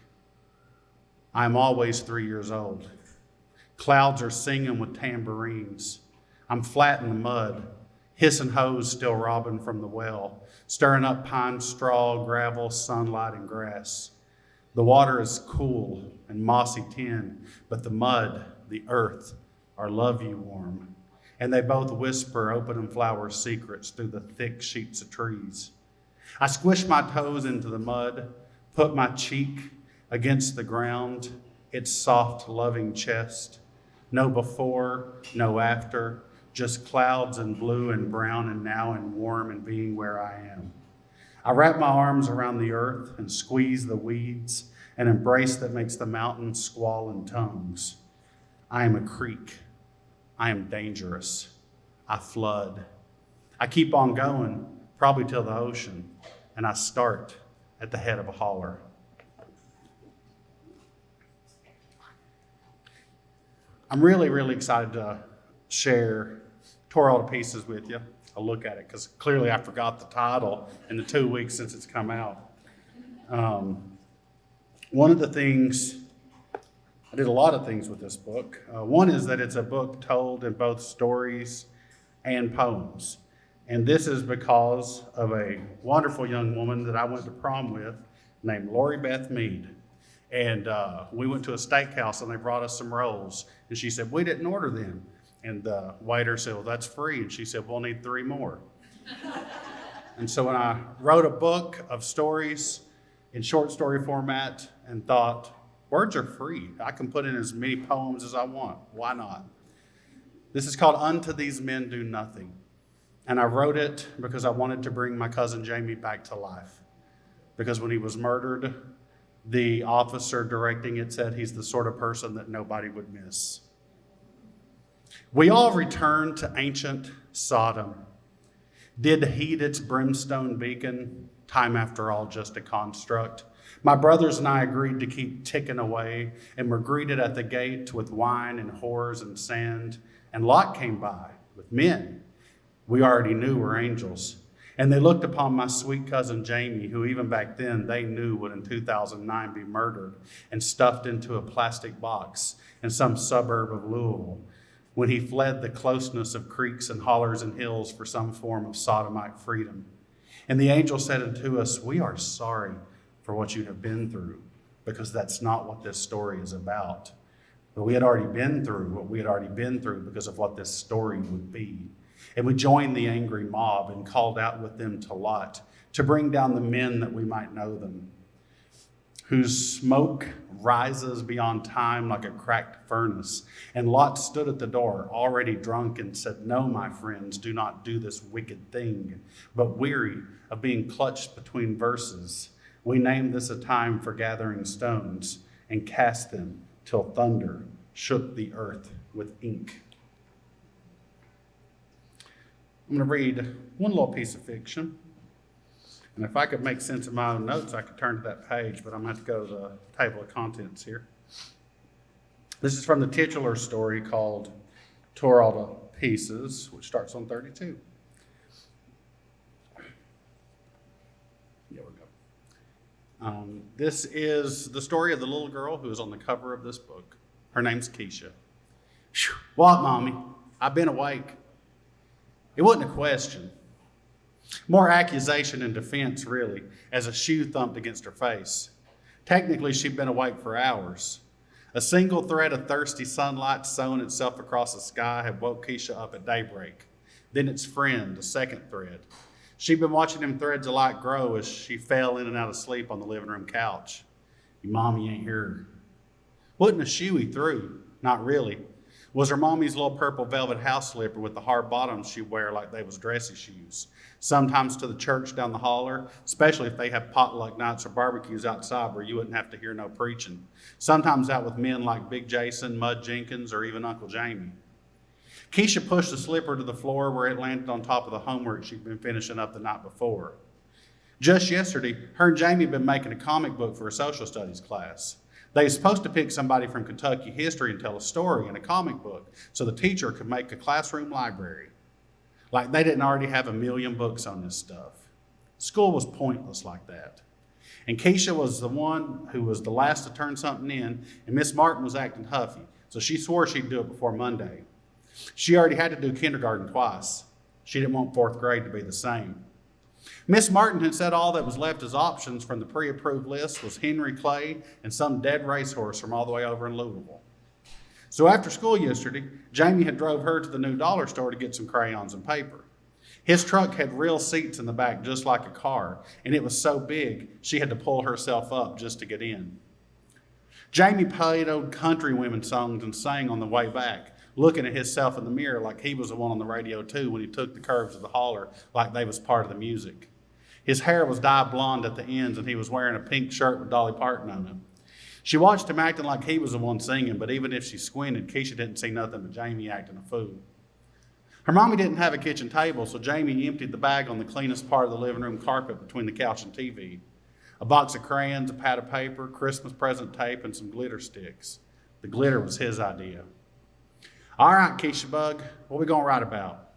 I am always 3 years old. Clouds are singing with tambourines. I'm flat in the mud, hissing hose still robbing from the well, stirring up pine straw, gravel, sunlight, and grass. The water is cool and mossy tin, but the mud, the earth, are love you warm. And they both whisper open and flower secrets through the thick sheets of trees. I squish my toes into the mud, put my cheek against the ground, its soft, loving chest. No before, no after, just clouds and blue and brown and now and warm and being where I am. I wrap my arms around the earth and squeeze the weeds, an embrace that makes the mountains squall in tongues. I am a creek. I am dangerous. I flood. I keep on going, probably till the ocean, and I start at the head of a holler. I'm really, really excited to share Tore All to Pieces with you. I'll look at it because clearly I forgot the title in the 2 weeks since it's come out. One of the things, I did a lot of things with this book. One is that it's a book told in both stories and poems. And this is because of a wonderful young woman that I went to prom with named Lori Beth Mead. And we went to a steakhouse and they brought us some rolls. And she said, "We didn't order them." And the waiter said, "Well, that's free." And she said, "We'll need 3 more." And so when I wrote a book of stories in short story format and thought, words are free. I can put in as many poems as I want. Why not? This is called Unto These Men Do Nothing. And I wrote it because I wanted to bring my cousin Jamie back to life. Because when he was murdered, the officer directing it said he's the sort of person that nobody would miss. We all return to ancient Sodom. Did heed its brimstone beacon, time after all just a construct. My brothers and I agreed to keep ticking away and were greeted at the gate with wine and whores and sand. And Lot came by with men, We already knew were angels. And they looked upon my sweet cousin Jamie, who even back then they knew would in 2009 be murdered and stuffed into a plastic box in some suburb of Louisville when he fled the closeness of creeks and hollers and hills for some form of sodomite freedom. And the angel said unto us, we are sorry for what you have been through, because that's not what this story is about. But we had already been through what we had already been through because of what this story would be. And we joined the angry mob and called out with them to Lot to bring down the men that we might know them, whose smoke rises beyond time like a cracked furnace. And Lot stood at the door, already drunk, and said, no, my friends, do not do this wicked thing. But weary of being clutched between verses, we named this a time for gathering stones and cast them till thunder shook the earth with ink. I'm going to read one little piece of fiction. And if I could make sense of my own notes, I could turn to that page, but I'm going to have to go to the table of contents here. This is from the titular story called Tore All to Pieces, which starts on 32. There we go. This is the story of the little girl who is on the cover of this book. Her name's Keisha. Whew. What, Mommy? I've been awake. It wasn't a question. More accusation and defense, really, as a shoe thumped against her face. Technically, she'd been awake for hours. A single thread of thirsty sunlight sewing itself across the sky had woke Keisha up at daybreak. Then its friend, the second thread. She'd been watching them threads of light grow as she fell in and out of sleep on the living room couch. Your mommy ain't here. Wasn't a shoe he threw, not really. Was her mommy's little purple velvet house slipper with the hard bottoms she'd wear like they was dressy shoes. Sometimes to the church down the holler, especially if they have potluck nights or barbecues outside where you wouldn't have to hear no preaching. Sometimes out with men like Big Jason, Mud Jenkins, or even Uncle Jamie. Keisha pushed the slipper to the floor where it landed on top of the homework she'd been finishing up the night before. Just yesterday, her and Jamie had been making a comic book for a social studies class. They were supposed to pick somebody from Kentucky history and tell a story in a comic book so the teacher could make a classroom library. Like they didn't already have a million books on this stuff. School was pointless like that. And Keisha was the one who was the last to turn something in, and Miss Martin was acting huffy, so she swore she'd do it before Monday. She already had to do kindergarten twice. She didn't want fourth grade to be the same. Miss Martin had said all that was left as options from the pre-approved list was Henry Clay and some dead racehorse from all the way over in Louisville. So after school yesterday, Jamie had drove her to the new dollar store to get some crayons and paper. His truck had real seats in the back just like a car, and it was so big she had to pull herself up just to get in. Jamie played old country women songs and sang on the way back, looking at himself in the mirror like he was the one on the radio too when he took the curves of the holler like they was part of the music. His hair was dyed blonde at the ends, and he was wearing a pink shirt with Dolly Parton on it. She watched him acting like he was the one singing, but even if she squinted, Keisha didn't see nothing but Jamie acting a fool. Her mommy didn't have a kitchen table, so Jamie emptied the bag on the cleanest part of the living room carpet between the couch and TV. A box of crayons, a pad of paper, Christmas present tape, and some glitter sticks. The glitter was his idea. All right, Keisha Bug, what we gonna write about?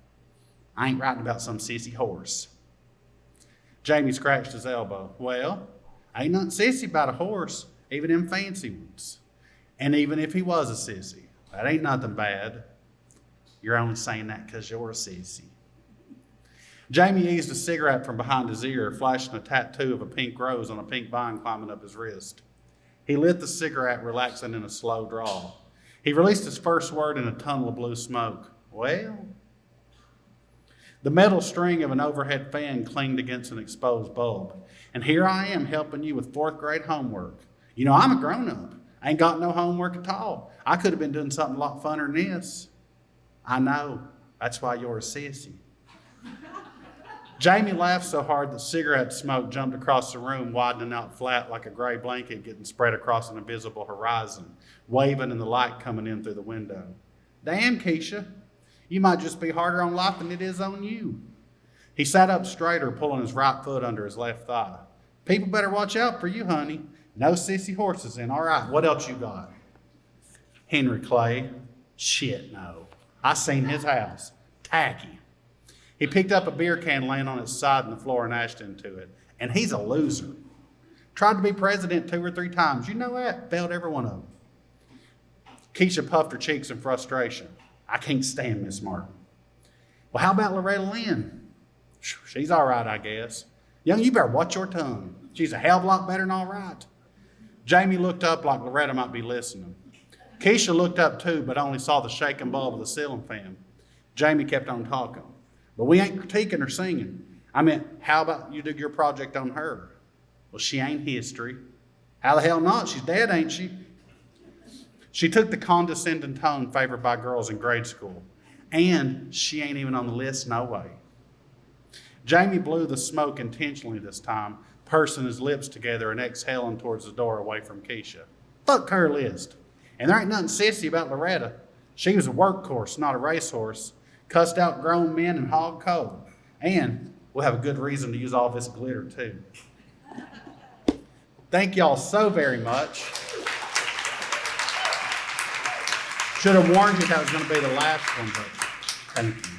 I ain't writing about some sissy horse. Jamie scratched his elbow. Well, ain't nothing sissy about a horse, even them fancy ones. And even if he was a sissy, that ain't nothing bad. You're only saying that because you're a sissy. Jamie eased a cigarette from behind his ear, flashing a tattoo of a pink rose on a pink vine climbing up his wrist. He lit the cigarette, relaxing in a slow draw. He released his first word in a tunnel of blue smoke. Well, the metal string of an overhead fan clinged against an exposed bulb. And here I am helping you with fourth grade homework. You know, I'm a grown-up. I ain't got no homework at all. I could have been doing something a lot funner than this. I know. That's why you're a sissy. Jamie laughed so hard that cigarette smoke jumped across the room, widening out flat like a gray blanket getting spread across an invisible horizon, waving in the light coming in through the window. Damn, Keisha, you might just be harder on life than it is on you. He sat up straighter, pulling his right foot under his left thigh. People better watch out for you, honey. No sissy horses in. All right, what else you got? Henry Clay. Shit, no. I seen his house. Tacky. He picked up a beer can laying on its side on the floor and ashed into it. And he's a loser. Tried to be president 2 or 3 times. You know that? Failed every one of them. Keisha puffed her cheeks in frustration. I can't stand Miss Martin. Well, how about Loretta Lynn? She's all right, I guess. Young, you better watch your tongue. She's a hell of a lot better than all right. Jamie looked up like Loretta might be listening. Keisha looked up too, but only saw the shaking bulb of the ceiling fan. Jamie kept on talking. But we ain't critiquing or singing. I meant, how about you do your project on her? Well, she ain't history. How the hell not? She's dead, ain't she? She took the condescending tone favored by girls in grade school. And she ain't even on the list, no way. Jamie blew the smoke intentionally this time, pursing his lips together and exhaling towards the door away from Keisha. Fuck her list. And there ain't nothing sissy about Loretta. She was a workhorse, not a racehorse. Cussed out grown men and hog cold. And we'll have a good reason to use all this glitter too. Thank y'all so very much. Should have warned you that was going to be the last one, but thank you.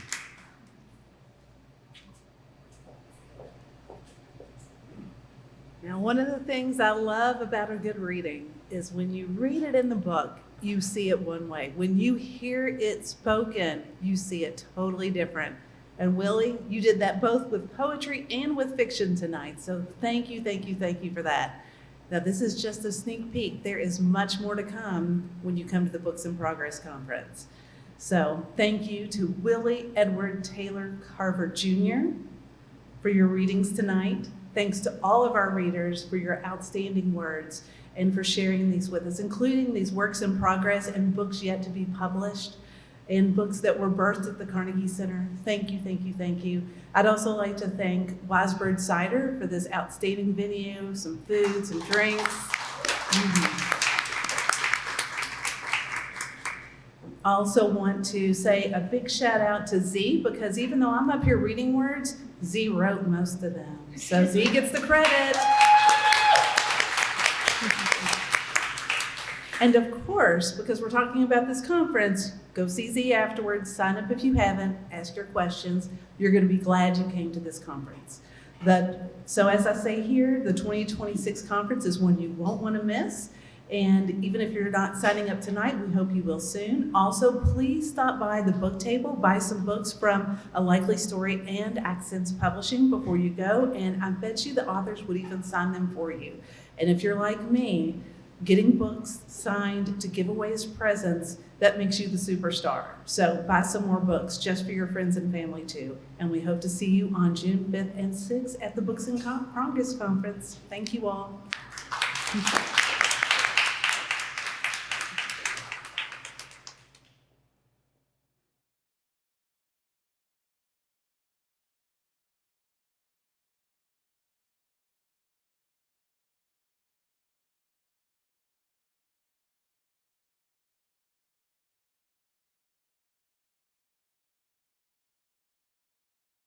Now, one of the things I love about a good reading is when you read it in the book, you see it one way. When you hear it spoken, you see it totally different. And Willie, you did that both with poetry and with fiction tonight. So thank you, thank you, thank you for that. Now, this is just a sneak peek. There is much more to come when you come to the Books in Progress Conference. So thank you to Willie Edward Taylor Carver Jr. for your readings tonight. Thanks to all of our readers for your outstanding words and for sharing these with us, including these works in progress and books yet to be published and books that were birthed at the Carnegie Center. Thank you, thank you, thank you. I'd also like to thank Wisebird Cider for this outstanding video, some food, some drinks. I also want to say a big shout out to Z, because even though I'm up here reading words, Z wrote most of them. So Z gets the credit. And of course, because we're talking about this conference, go see Z afterwards, sign up if you haven't, ask your questions. You're going to be glad you came to this conference. So as I say here, the 2026 conference is one you won't want to miss. And even if you're not signing up tonight, we hope you will soon. Also, please stop by the book table, buy some books from A Likely Story and Accents Publishing before you go. And I bet you the authors would even sign them for you. And if you're like me, getting books signed to give away as presents, that makes you the superstar. So buy some more books just for your friends and family too. And we hope to see you on June 5th and 6th at the Books in Progress Conference. Thank you all.